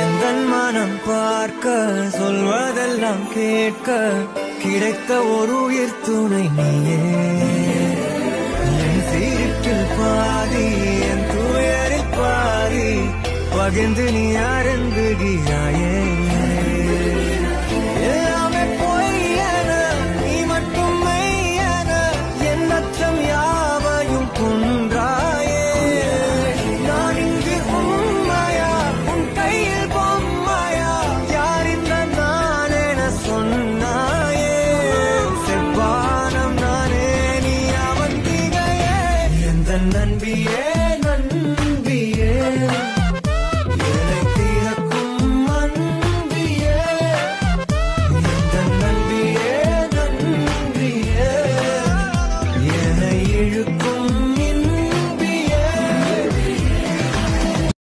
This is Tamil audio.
எந்தன் மனம் பார்க்க சொல்வதெல்லாம் கேட்க கிடைத்த ஒரு உயிர் துணை நீயே. என் சீருக்கில் பாதி என் துயரில் பாதி பகிர்ந்து நீ அருந்துகிறாயே. எல்லாமே பொய்யென நீ மட்டும் மெய்யென என் அச்சம் யாவையும் கொன்றாயே. நான் இங்கு உண்மையா உன் கையில் பொம்மையா யார் இந்த நான் என சொன்னாயே. செவ்வானம் நானே நீ அவன் திகையே எந்த நண்பியே நண்பியே.